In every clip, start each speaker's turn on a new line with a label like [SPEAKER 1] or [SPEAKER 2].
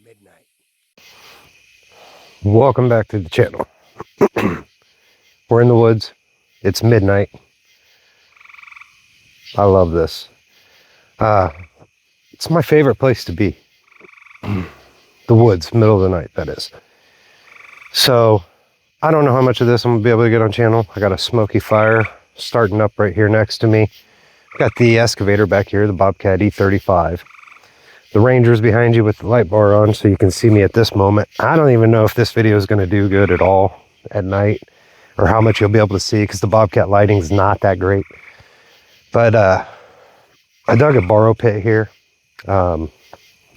[SPEAKER 1] midnight. Welcome back to the channel. We're in the woods. It's midnight. I love this. It's my favorite place to be. The woods, middle of the night, that is. So, I don't know how much of this I'm gonna be able to get on channel. I got a smoky fire starting up right here next to me. Got the excavator back here, the Bobcat E35. The Ranger's behind you with the light bar on so you can see me at this moment. I don't even know if this video is gonna do good at all at night or how much you'll be able to see because the Bobcat lighting is not that great. But I dug a borrow pit here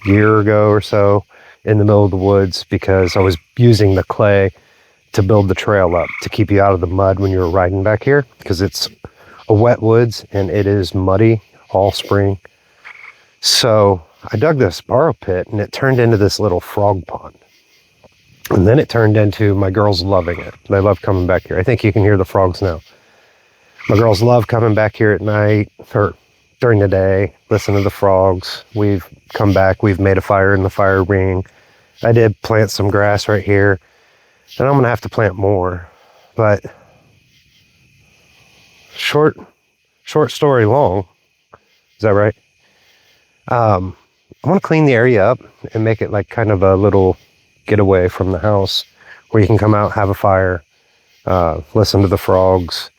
[SPEAKER 1] year ago or so in the middle of the woods because I was using the clay to build the trail up to keep you out of the mud when you were riding back here because it's a wet woods and it is muddy all spring. So I dug this borrow pit and it turned into this little frog pond. And then it turned into, my girls loving it. They love coming back here. I think you can hear the frogs now. My girls love coming back here at night or during the day, listen to the frogs. We've come back, we've made a fire in the fire ring. I did plant some grass right here and I'm gonna have to plant more, but short story long, is that right? I want to clean the area up and make it like kind of a little getaway from the house where you can come out, have a fire, listen to the frogs.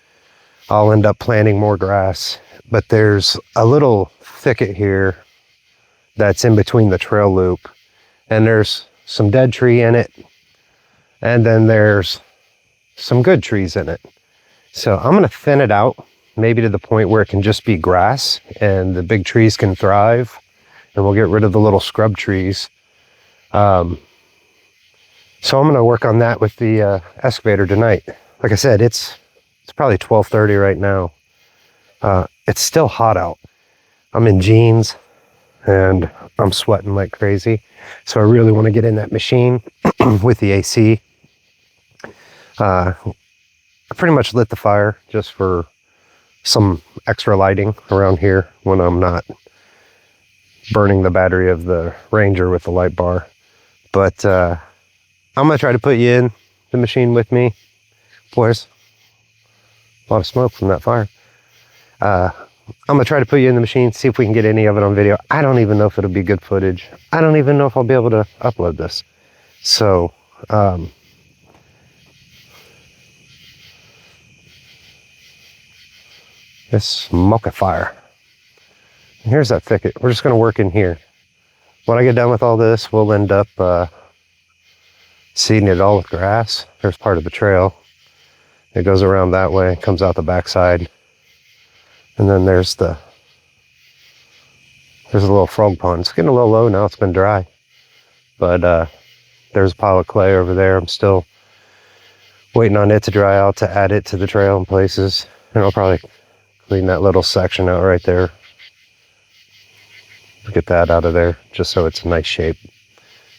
[SPEAKER 1] I'll end up planting more grass, but there's a little thicket here that's in between the trail loop and there's some dead tree in it and then there's some good trees in it. So I'm going to thin it out maybe to the point where it can just be grass and the big trees can thrive, and we'll get rid of the little scrub trees. So I'm going to work on that with the excavator tonight. Like I said, it's probably 12:30 right now. It's still hot out. I'm in jeans and I'm sweating like crazy. So I really want to get in that machine with the AC. I pretty much lit the fire just for some extra lighting around here when I'm not burning the battery of the Ranger with the light bar. But I'm gonna try to put you in the machine with me. Boys, a lot of smoke from that fire. I'm gonna try to put you in the machine, see if we can get any of it on video. I don't even know if it'll be good footage. I don't even know if I'll be able to upload this. So, this smoke a fire. And here's that thicket. We're just gonna work in here. When I get done with all this, we'll end up seeding it all with grass. There's part of the trail. It goes around that way, comes out the backside. And then there's a little frog pond. It's getting a little low now, it's been dry. But there's a pile of clay over there. I'm still waiting on it to dry out to add it to the trail in places. And I'll probably clean that little section out right there. Get that out of there just so it's a nice shape.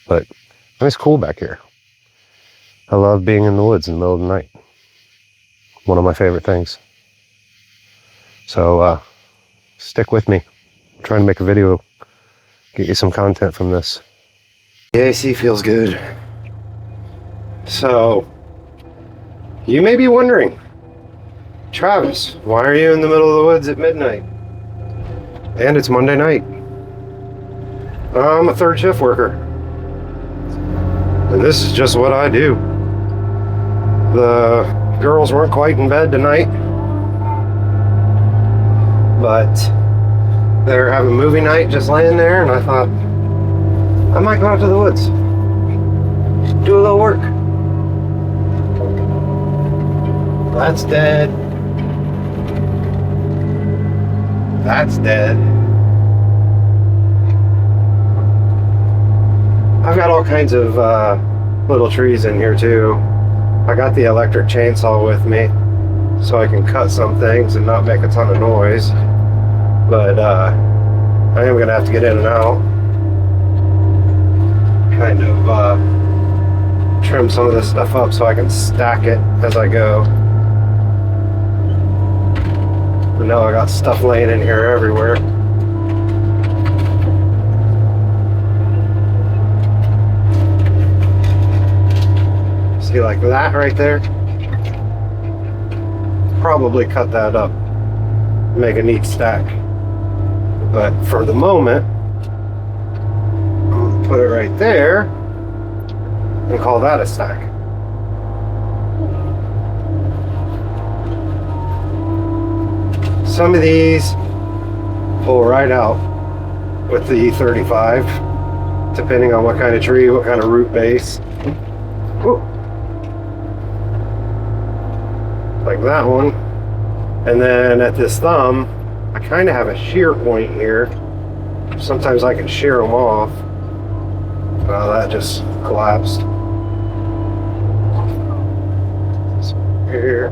[SPEAKER 1] But it's cool back here. I love being in the woods in the middle of the night. One of my favorite things. So stick with me. I'm trying to make a video, get you some content from this. The AC feels good. So you may be wondering, Travis, why are you in the middle of the woods at midnight? And it's Monday night. I'm a third shift worker. And this is just what I do. The girls weren't quite in bed tonight, but they're having movie night just laying there, and I thought, I might go out to the woods, do a little work. That's dead. That's dead. I've got all kinds of little trees in here too. I got the electric chainsaw with me so I can cut some things and not make a ton of noise. But I am going to have to get in and out. Kind of trim some of this stuff up so I can stack it as I go. But now I got stuff laying in here everywhere. See, like that right there? Probably cut that up, make a neat stack. But for the moment, I'm gonna put it right there and call that a stack. Some of these pull right out with the E35, depending on what kind of tree, what kind of root base. Whoa. Like that one. And then at this thumb, I kind of have a shear point here. Sometimes I can shear them off. Well, that just collapsed. Here.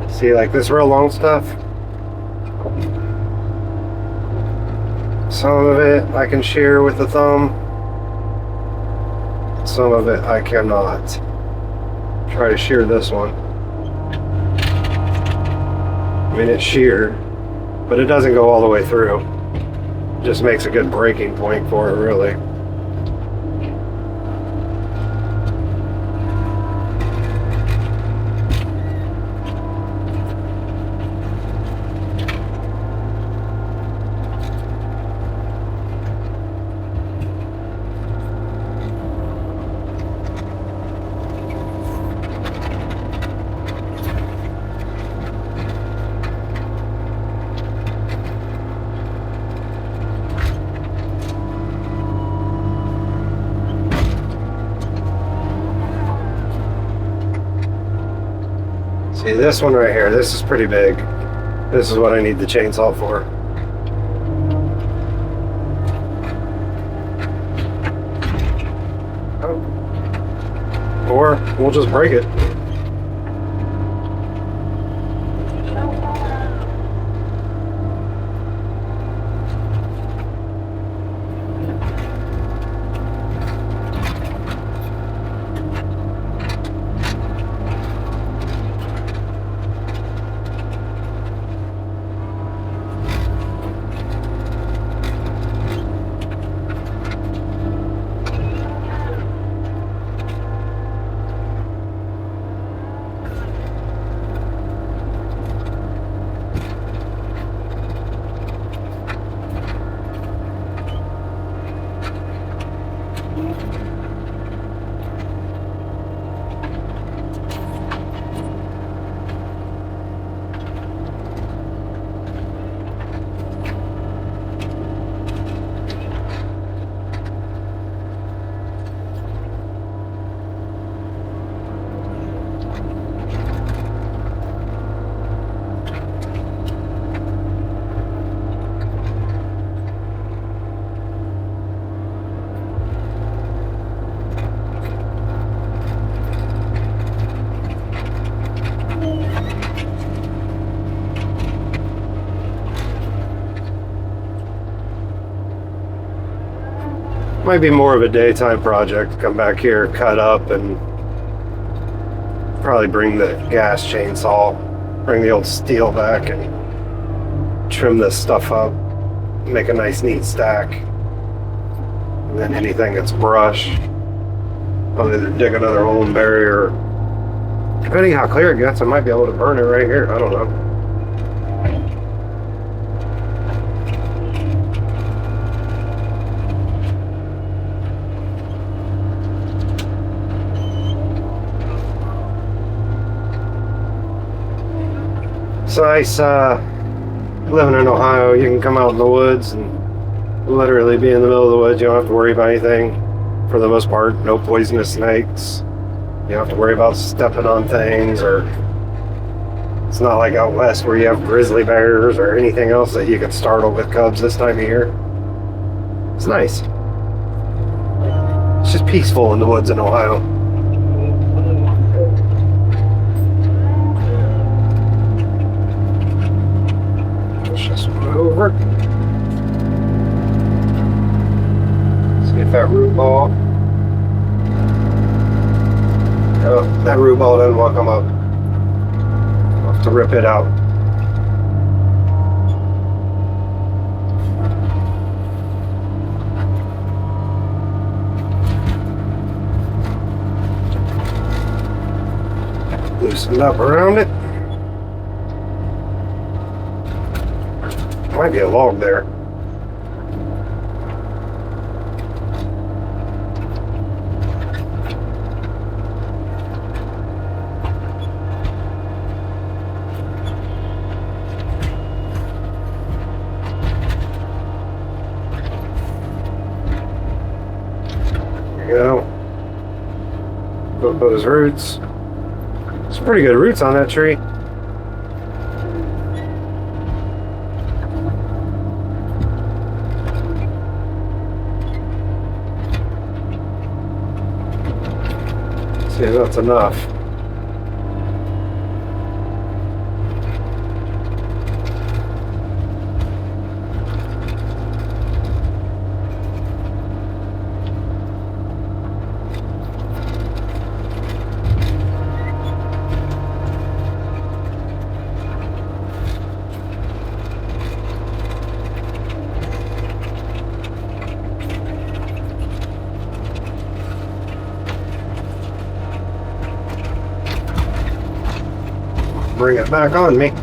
[SPEAKER 1] See, like this real long stuff, some of it I can shear with the thumb, some of it I cannot. Try to shear this one. I mean, it's sheared, but it doesn't go all the way through. It just makes a good breaking point for it, really. See, this one right here, this is pretty big. This is what I need the chainsaw for. Oh. Or we'll just break it. Might be more of a daytime project. Come back here, cut up, and probably bring the gas chainsaw, bring the old steel back and trim this stuff up, make a nice neat stack. And then anything that's brush, I'll either dig another hole and bury, or depending how clear it gets, I might be able to burn it right here. I don't know. It's nice living in Ohio. You can come out in the woods and Literally be in the middle of the woods. You don't have to worry about anything for the most part. No poisonous snakes. You don't have to worry about stepping on things, or it's not like out west where you have grizzly bears or anything else that you could startle with cubs this time of year. It's nice. It's just peaceful in the woods in Ohio. Let's just move over. See if that root ball. Oh, that root ball doesn't want to come up. I'll have to rip it out. Loosened up around it. Might be a log there. There you go. Put those roots. It's pretty good roots on that tree. See if that's enough. Bring it back on me.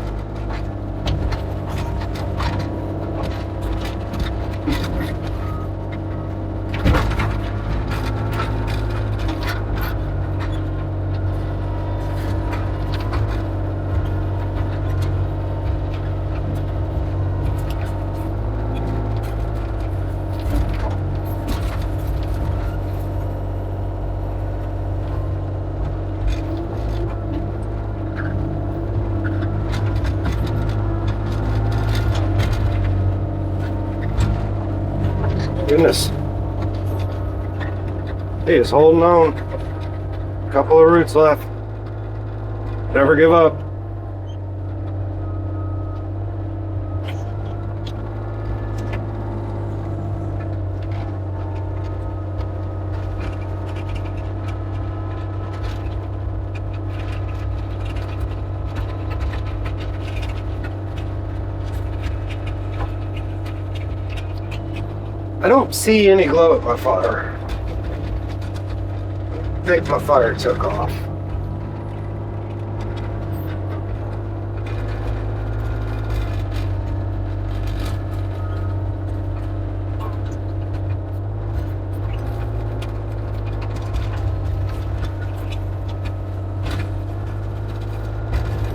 [SPEAKER 1] Goodness. He is holding on. A couple of roots left. Never give up. I don't see any glow at my fire. I think my fire took off.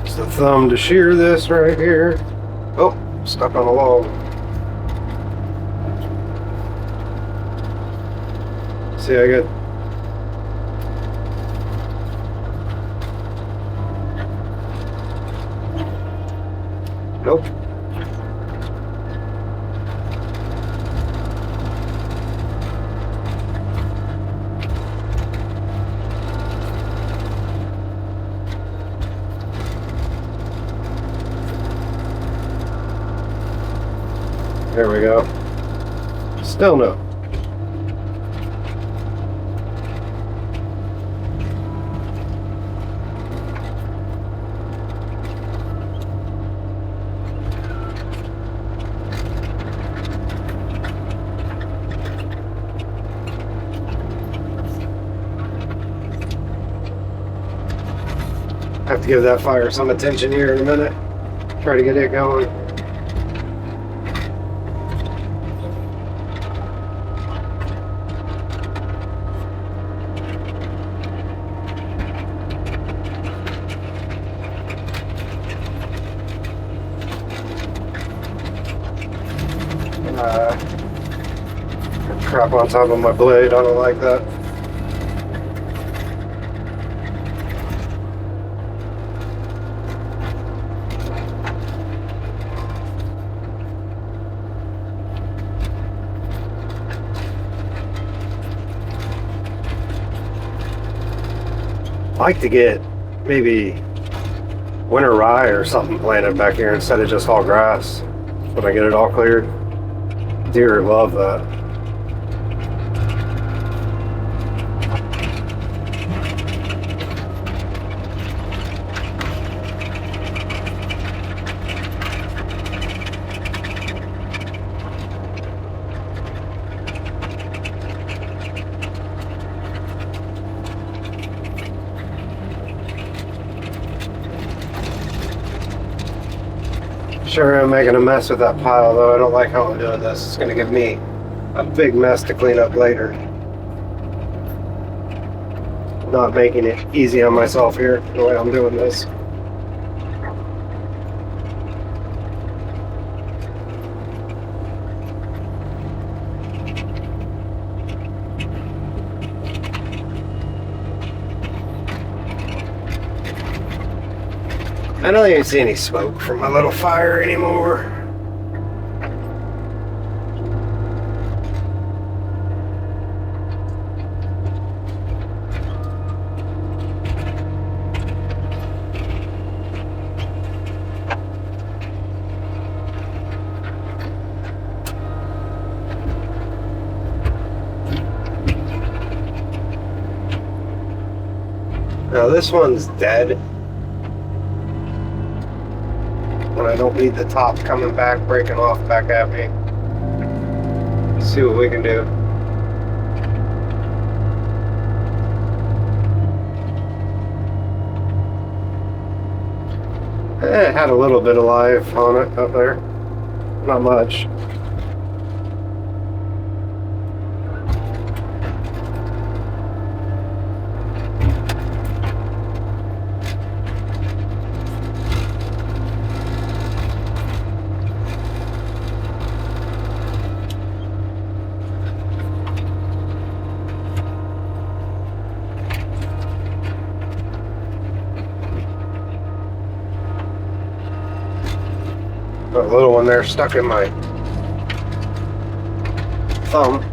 [SPEAKER 1] It's the thumb to shear this right here. Oh, stuck on a log. See, I got nope. There we go. Still no. Have to give that fire some attention here in a minute. Try to get it going. crap on top of my blade. I don't like that. I like to get maybe winter rye or something planted back here instead of just all grass when I get it all cleared. Deer love that. Sure, I'm making a mess with that pile though. I don't like how I'm doing this. It's going to give me a big mess to clean up later. Not making it easy on myself here the way I'm doing this. I don't even see any smoke from my little fire anymore. Now this one's dead. And I don't need the top coming back, breaking off back at me. Let's see what we can do. It had a little bit of life on it up there. Not much. Got a little one there stuck in my thumb.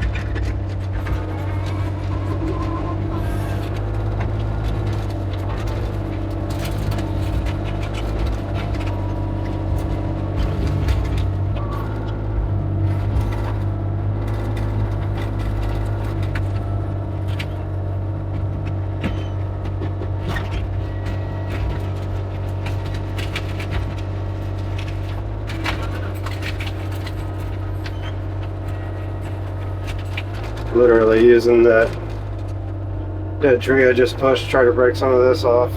[SPEAKER 1] Literally using that dead tree I just pushed to try to break some of this off.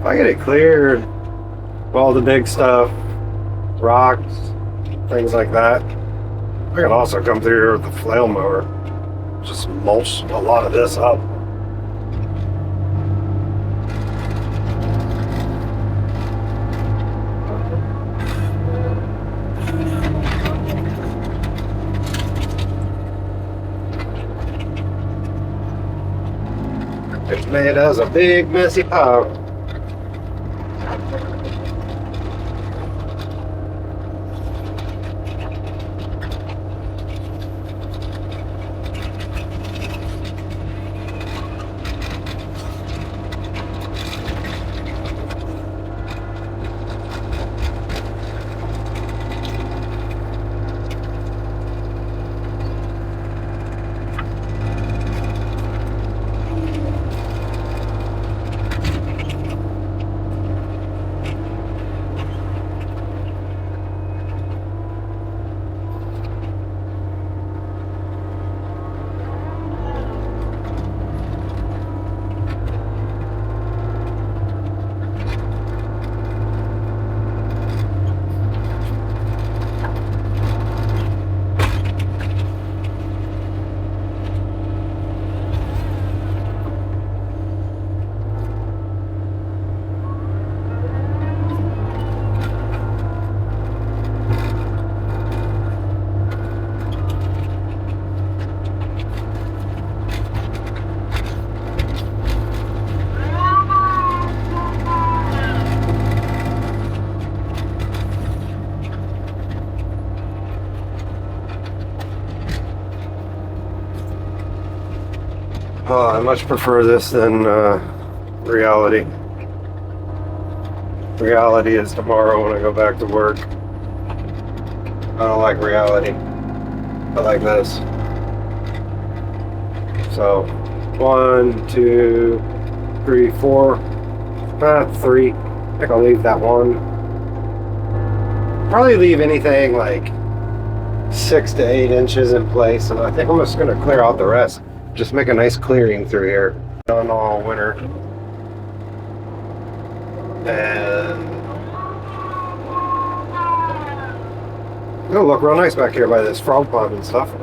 [SPEAKER 1] If I get it cleared, all the big stuff, rocks, things like that, I can also come through here with the flail mower. Just mulch a lot of this up. It's made as a big messy pile. Oh, I much prefer this than reality. Reality is tomorrow when I go back to work. I don't like reality. I like this. So, 1, 2, 3, 4, 3. I think I'll leave that one. Probably leave anything like 6 to 8 inches in place, and I think I'm just gonna clear out the rest. Just make a nice clearing through here. Done all winter. And it'll look real nice back here by this frog pond and stuff.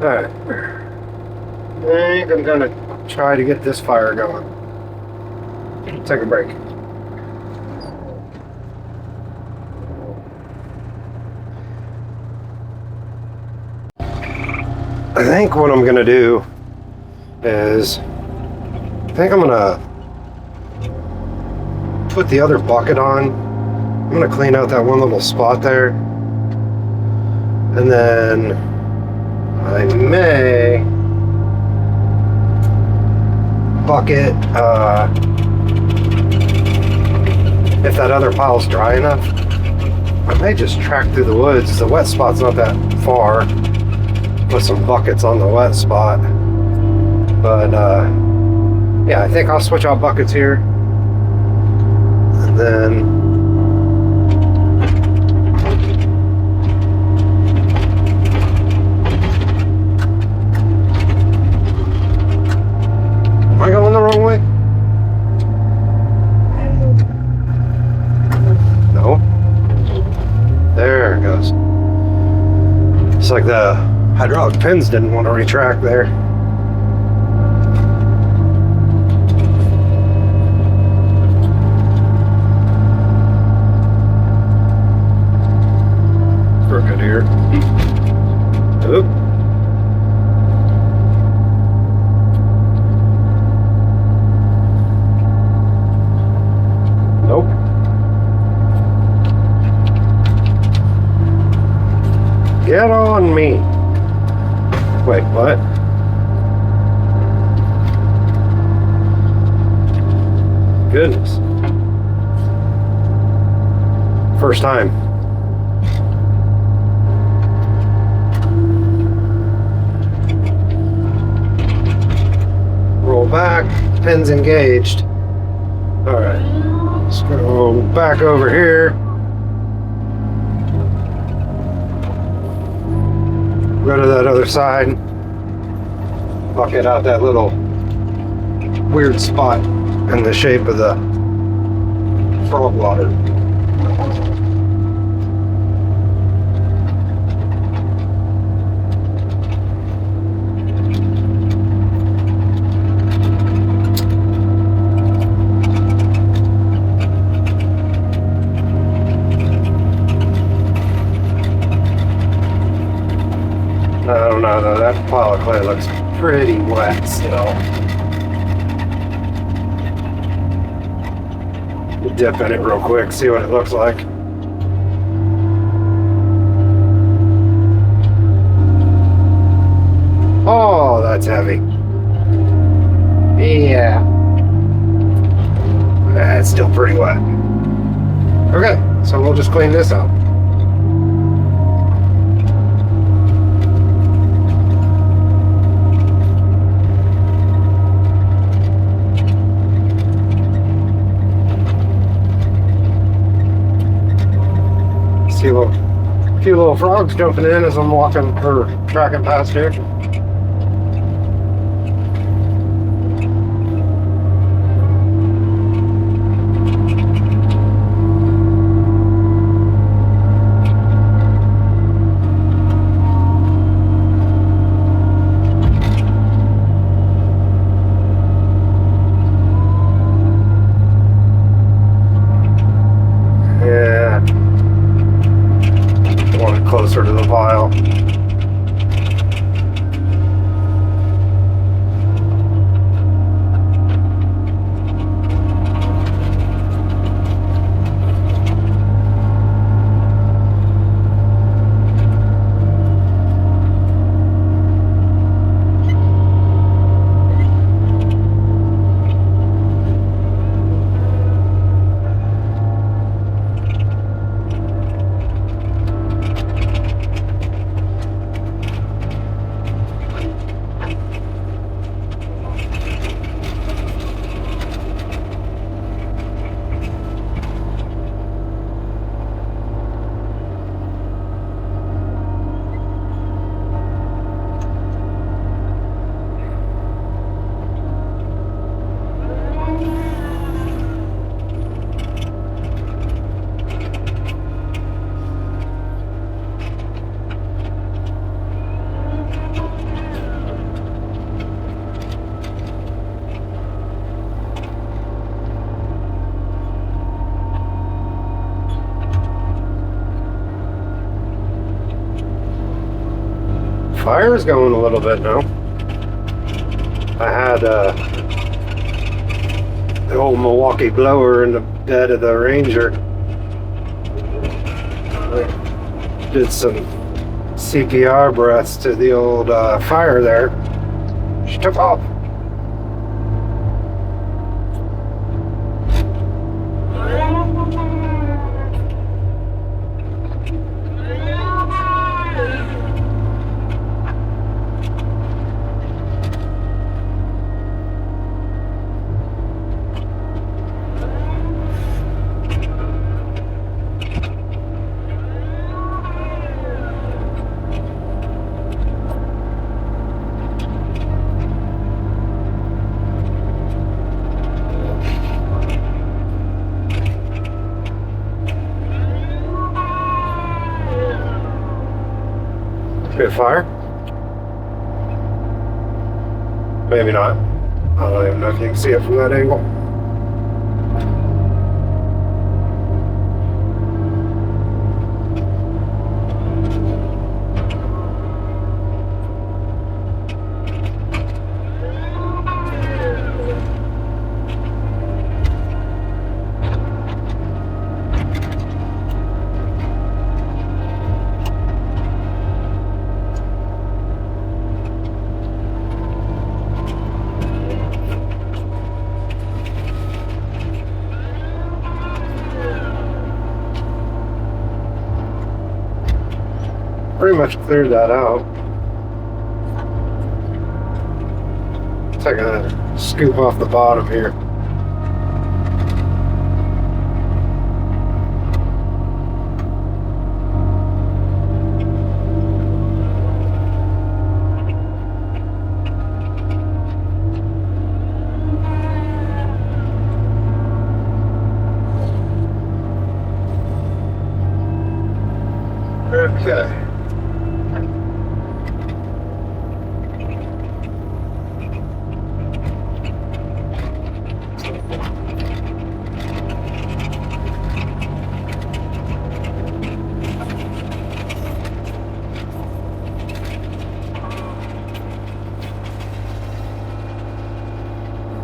[SPEAKER 1] Alright. I think I'm gonna try to get this fire going. Take a break. I think what I'm gonna do is I think I'm gonna put the other bucket on. I'm gonna clean out that one little spot there, and then I may bucket if that other pile's dry enough. I may just track through the woods. The wet spot's not that far. Put some buckets on the wet spot, but yeah, I think I'll switch out buckets here, and then am I going the wrong way? No, there it goes. It's like the hydraulic pins didn't want to retract there. Crooked here. Oop. Nope. Get on me. Wait, what? Goodness. First time. Roll back, pins engaged. Alright, let's go back over here. Go to that other side. Bucket out that little weird spot in the shape of the frog water. I don't know though, that pile of clay looks pretty wet still. Dip in it real quick, see what it looks like. Oh, that's heavy. Yeah. That's still pretty wet. Okay, so we'll just clean this out. See a few little frogs jumping in as I'm walking or tracking past here. Closer to the vial. Fire's going a little bit now. I had the old Milwaukee blower in the bed of the Ranger. I did some CPR breaths to the old fire there. She took off. Bit of fire? Maybe not. I don't even know if you can see it from that angle. Pretty much cleared that out. Take a scoop off the bottom here. Okay.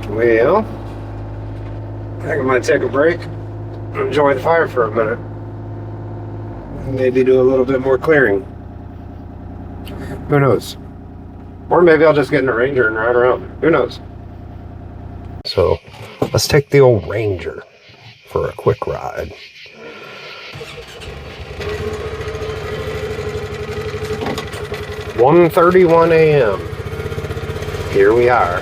[SPEAKER 1] Well, I think I might take a break, enjoy the fire for a minute, maybe do a little bit more clearing. Who knows? Or maybe I'll just get in a Ranger and ride around. Who knows? So let's take the old Ranger for a quick ride. "1:31 a.m. Here we are.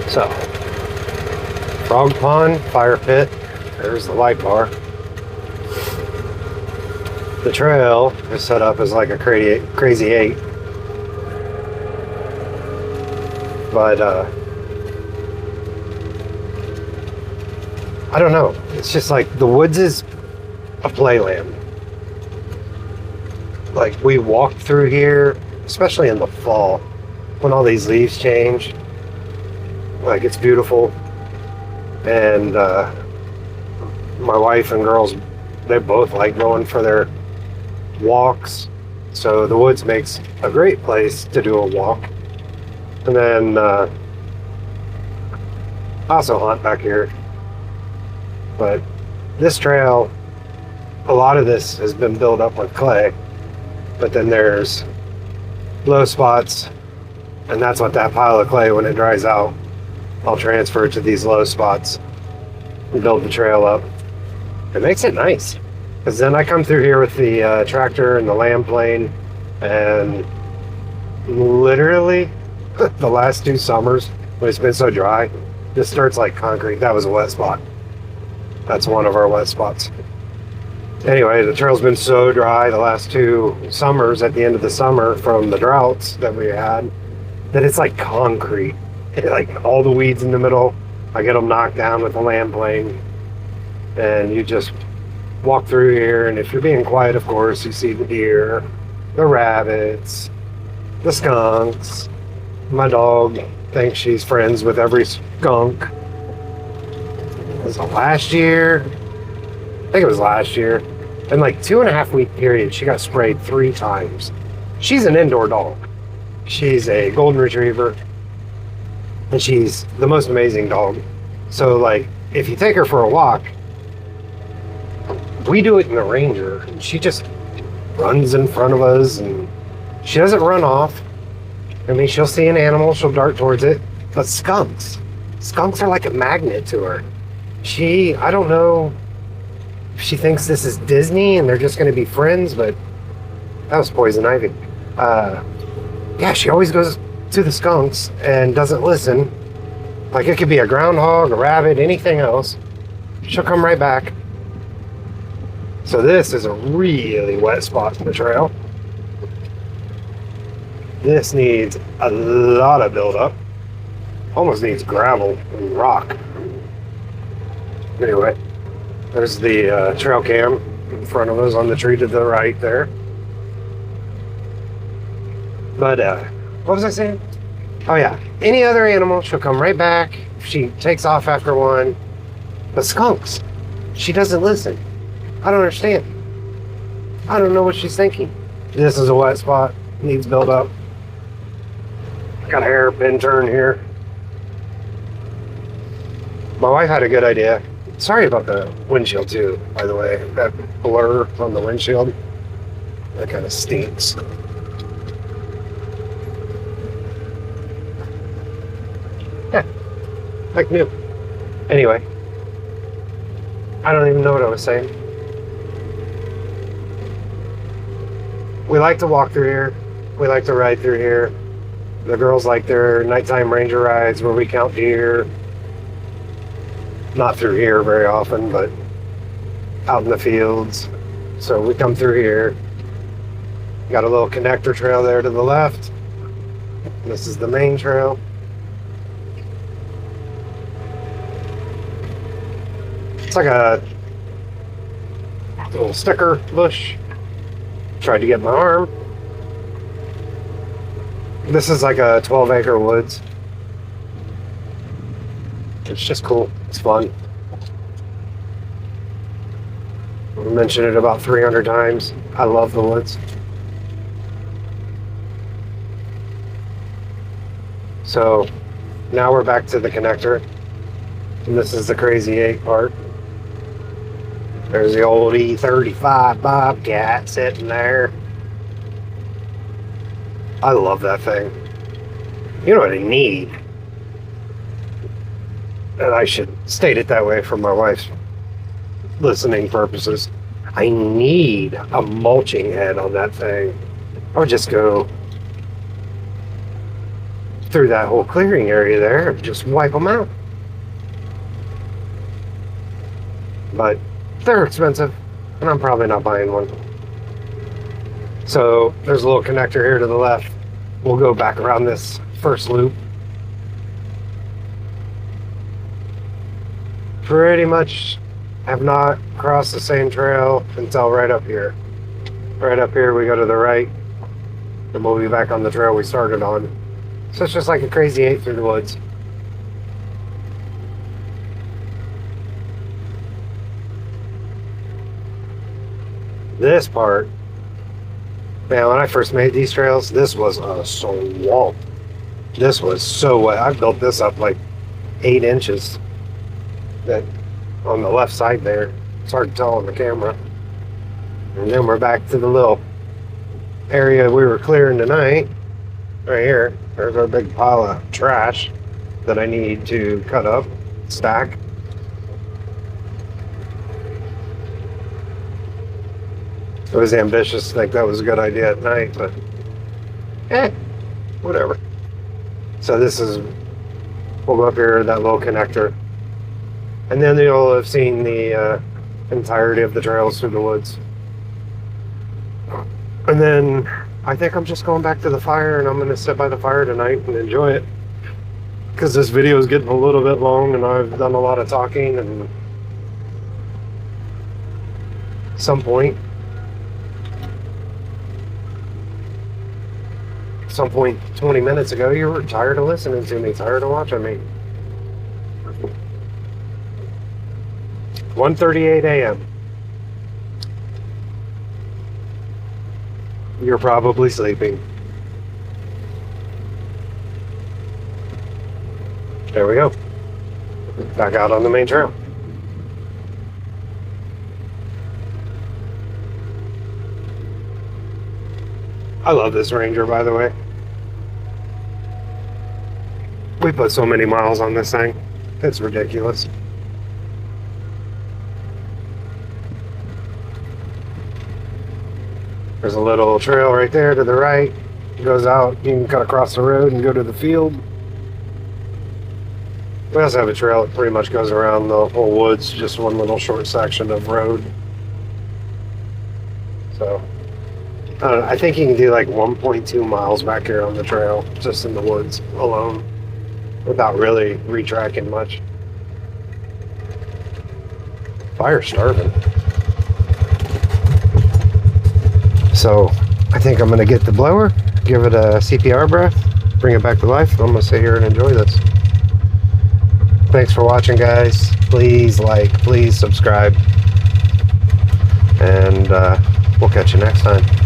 [SPEAKER 1] So, frog pond, fire pit. There's the light bar. The trail is set up as like a crazy eight. But I don't know. It's just like the woods is a playland. Like we walked through here, especially in the fall, when all these leaves change. Like it's beautiful. And my wife and girls, they both like going for their walks. So the woods makes a great place to do a walk. And then I also hunt back here. But this trail, a lot of this has been built up with clay. But then there's low spots. And that's what that pile of clay, when it dries out, I'll transfer it to these low spots and build the trail up. It makes it nice. Because then I come through here with the tractor and the land plane, and literally the last 2 summers, when it's been so dry, this starts like concrete. That was a wet spot. That's one of our wet spots. Anyway, the trail's been so dry the last 2 summers, at the end of the summer from the droughts that we had, that it's like concrete. Like all the weeds in the middle, I get them knocked down with the land plane, and you just walk through here, and if you're being quiet, of course, you see the deer, the rabbits, the skunks. My dog thinks she's friends with every skunk. Was it last year? I think it was last year. In like 2.5 week period, she got sprayed 3 times. She's an indoor dog. She's a golden retriever. And she's the most amazing dog. So like, if you take her for a walk, we do it in the Ranger, and she just runs in front of us, and she doesn't run off. I mean, she'll see an animal, she'll dart towards it. But skunks are like a magnet to her. I don't know if she thinks this is Disney and they're just going to be friends, but that was poison ivy. Yeah, she always goes to the skunks and doesn't listen. Like it could be a groundhog, a rabbit, anything else. She'll come right back. So this is a really wet spot in the trail. This needs a lot of buildup. Almost needs gravel and rock. Anyway, there's the trail cam in front of us on the tree to the right there. But what was I saying? Oh yeah, any other animal, she'll come right back. She takes off after one. But skunks, she doesn't listen. I don't understand. I don't know what she's thinking. This is a wet spot, needs build up. Got a hairpin turn here. My wife had a good idea. Sorry about the windshield too, by the way. That blur on the windshield, that kind of stinks. Yeah, like new. Anyway, I don't even know what I was saying. We like to walk through here. We like to ride through here. The girls like their nighttime Ranger rides where we count deer. Not through here very often, but out in the fields. So we come through here. Got a little connector trail there to the left. This is the main trail. It's like a little sticker bush Tried to get my arm. This is like a 12-acre woods. It's just cool. It's fun. I mentioned it about 300 times. I love the woods. So now we're back to the connector. And this is the Crazy 8 part. There's the old E35 Bobcat sitting there. I love that thing. You know what I need? And I should state it that way for my wife's listening purposes. I need a mulching head on that thing. I would just go through that whole clearing area there and just wipe them out. But they're expensive, and I'm probably not buying one. So there's a little connector here to the left. We'll go back around this first loop. Pretty much have not crossed the same trail until right up here. Right up here we go to the right, and we'll be back on the trail we started on. So it's just like a Crazy 8 through the woods. This part, man, when I first made these trails, this was a swamp. This was so wet. I built this up like 8 inches. That on the left side there. It's hard to tell on the camera. And then we're back to the little area we were clearing tonight. Right here. There's our big pile of trash that I need to cut up, stack. It was ambitious to think that was a good idea at night, but whatever. So this is, we'll go up here, that little connector. And then you'll have seen the entirety of the trails through the woods. And then I think I'm just going back to the fire, and I'm going to sit by the fire tonight and enjoy it. Because this video is getting a little bit long, and I've done a lot of talking, and at some point 20 minutes ago, you were tired of listening to me, tired of watching me. 1:38 a.m. You're probably sleeping. There we go. Back out on the main trail. I love this Ranger, by the way. We put so many miles on this thing. It's ridiculous. There's a little trail right there to the right. It goes out. You can cut across the road and go to the field. We also have a trail that pretty much goes around the whole woods, just one little short section of road. So, I don't know, I think you can do like 1.2 miles back here on the trail, just in the woods alone, without really retracking much. Fire's starving. So I think I'm going to get the blower, give it a CPR breath, bring it back to life. I'm going to sit here and enjoy this. Thanks for watching, guys. Please like, please subscribe, and we'll catch you next time.